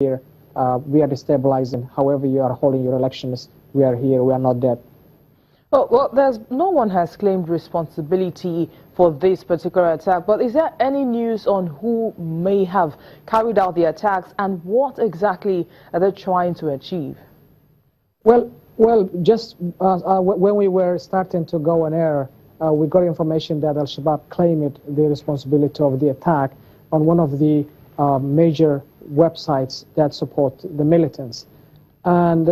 here. We are destabilizing. However you are holding your elections, we are here. We are not dead. Well, no one has claimed responsibility for this particular attack, but is there any news on who may have carried out the attacks and what exactly are they trying to achieve? Well, just when we were starting to go on air, we got information that Al-Shabaab claimed the responsibility of the attack on one of the major websites that support the militants. And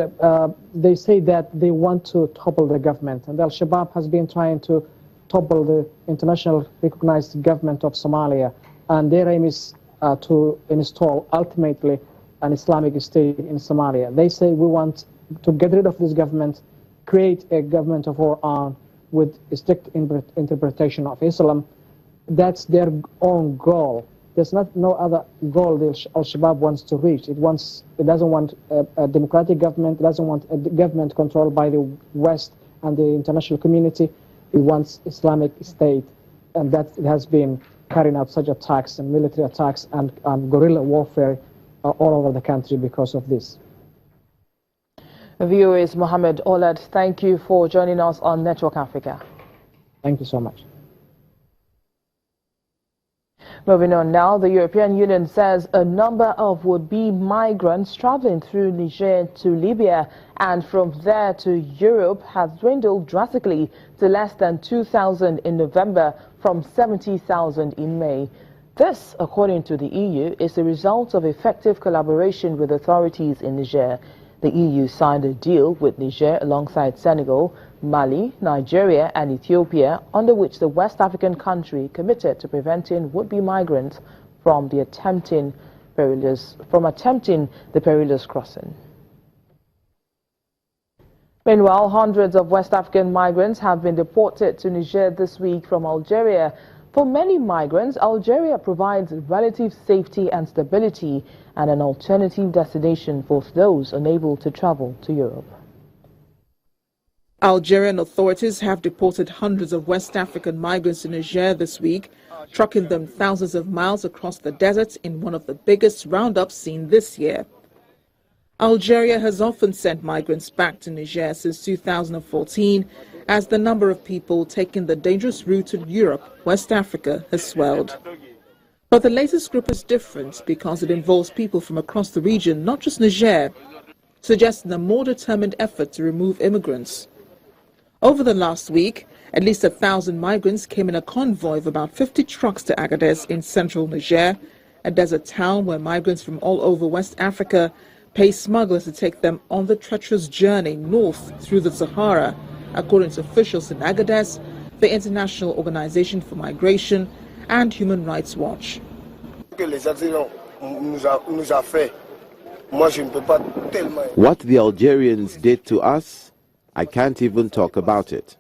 they say that they want to topple the government. And Al-Shabaab has been trying to topple the international recognized government of Somalia. And their aim is to install, ultimately, an Islamic state in Somalia. They say we want to get rid of this government, create a government of our own with a strict interpretation of Islam. That's their own goal. There's no other goal that Al-Shabaab wants to reach. It doesn't want a democratic government. It doesn't want a government controlled by the West and the international community. It wants Islamic State, and that it has been carrying out such attacks and military attacks and guerrilla warfare all over the country because of this. Viewers, Mohammed Olad, thank you for joining us on Network Africa. Thank you so much. Moving on now, the European Union says a number of would-be migrants traveling through Niger to Libya and from there to Europe has dwindled drastically to less than 2,000 in November from 70,000 in May. This, according to the EU, is the result of effective collaboration with authorities in Niger. The EU signed a deal with Niger alongside Senegal, Mali, Nigeria and Ethiopia, under which the West African country committed to preventing would-be migrants from attempting the perilous crossing. Meanwhile, hundreds of West African migrants have been deported to Niger this week from Algeria. For many migrants, Algeria provides relative safety and stability and an alternative destination for those unable to travel to Europe. Algerian authorities have deported hundreds of West African migrants to Niger this week, trucking them thousands of miles across the desert in one of the biggest roundups seen this year. Algeria has often sent migrants back to Niger since 2014, as the number of people taking the dangerous route to Europe, West Africa, has swelled. But the latest group is different because it involves people from across the region, not just Niger, suggesting a more determined effort to remove immigrants. Over the last week, at least 1,000 migrants came in a convoy of about 50 trucks to Agadez in central Niger, a desert town where migrants from all over West Africa pay smugglers to take them on the treacherous journey north through the Sahara, according to officials in Agadez, the International Organization for Migration and Human Rights Watch. What the Algerians did to us, I can't even talk about it.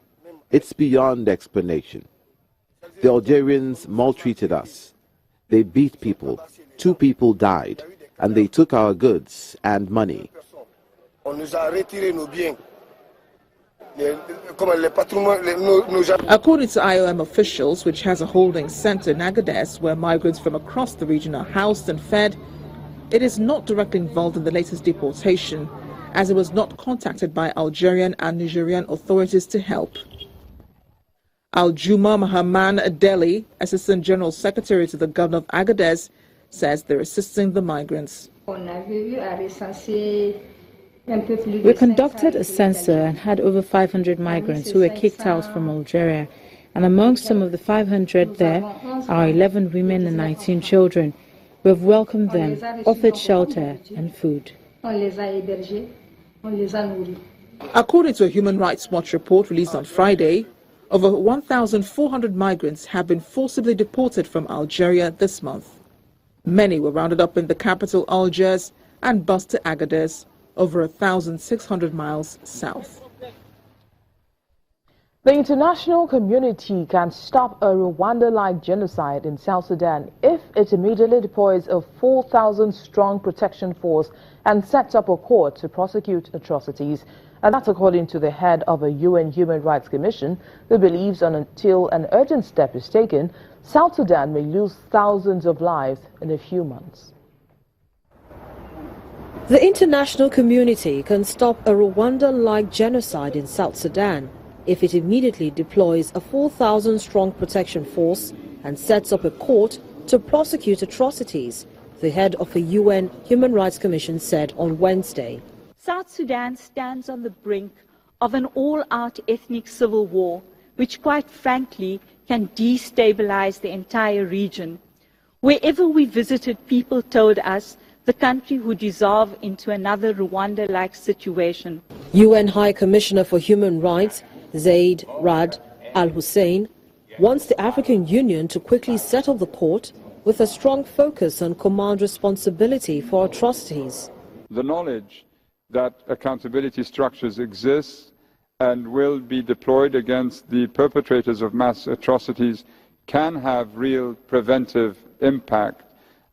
It's beyond explanation. The Algerians maltreated us. They beat people. 2 people died, and they took our goods and money. According to IOM officials, which has a holding center in Agadez where migrants from across the region are housed and fed, it is not directly involved in the latest deportation, as it was not contacted by Algerian and Nigerian authorities to help. Aljuma Mahaman Adeli, Assistant General Secretary to the Governor of Agadez, says they're assisting the migrants. We conducted a census and had over 500 migrants who were kicked out from Algeria. And amongst some of the 500 there are 11 women and 19 children. We have welcomed them, offered shelter and food. According to a Human Rights Watch report released on Friday, over 1,400 migrants have been forcibly deported from Algeria this month. Many were rounded up in the capital Algiers and bused to Agadez, over 1,600 miles south. The international community can stop a Rwanda-like genocide in South Sudan if it immediately deploys a 4,000-strong protection force and sets up a court to prosecute atrocities. And that's according to the head of a UN Human Rights Commission who believes until an urgent step is taken, South Sudan may lose thousands of lives in a few months. The international community can stop a Rwanda-like genocide in South Sudan if it immediately deploys a 4,000-strong protection force and sets up a court to prosecute atrocities, the head of the UN Human Rights Commission said on Wednesday. South Sudan stands on the brink of an all-out ethnic civil war, which quite frankly can destabilize the entire region. Wherever we visited, people told us the country would dissolve into another Rwanda-like situation. UN High Commissioner for Human Rights, Zaid Rad al-Hussein, wants the African Union to quickly settle the court with a strong focus on command responsibility for atrocities. The knowledge that accountability structures exist and will be deployed against the perpetrators of mass atrocities can have real preventive impact.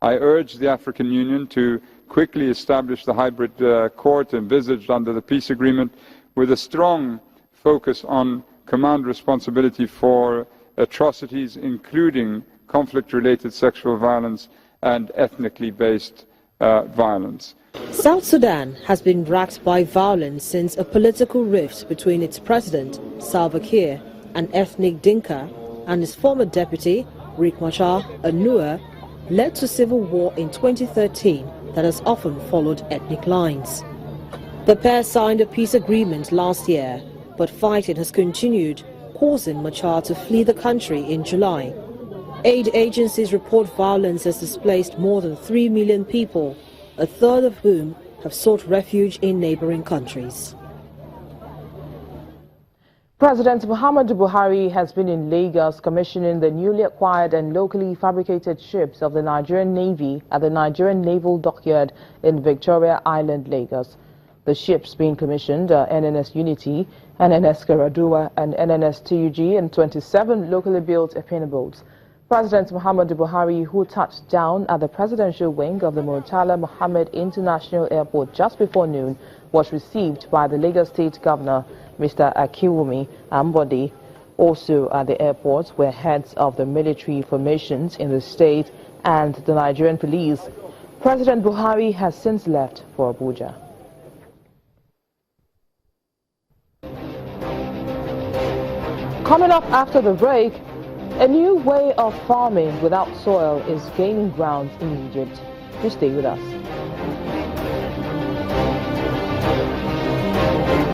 I urge the African Union to quickly establish the hybrid court envisaged under the peace agreement with a strong focus on command responsibility for atrocities, including conflict-related sexual violence and ethnically based violence. South Sudan has been racked by violence since a political rift between its president, Salva Kiir, an ethnic Dinka, and his former deputy, Riek Machar, a Nuer, led to civil war in 2013 that has often followed ethnic lines. The pair signed a peace agreement last year, but fighting has continued, causing Machar to flee the country in July. Aid agencies report violence has displaced more than 3 million people, a third of whom have sought refuge in neighboring countries. President Muhammadu Buhari has been in Lagos commissioning the newly acquired and locally fabricated ships of the Nigerian Navy at the Nigerian Naval Dockyard in Victoria Island, Lagos. The ships being commissioned are NNS Unity, NNS Karadua and NNS TUG and 27 locally built Epina boats. President Muhammadu Buhari, who touched down at the presidential wing of the Murtala Mohammed International Airport just before noon, was received by the Lagos State Governor, Mr. Akiwumi Ambode. Also at the airport were heads of the military formations in the state and the Nigerian police. President Buhari has since left for Abuja. Coming up after the break, a new way of farming without soil is gaining ground in Egypt. Do stay with us.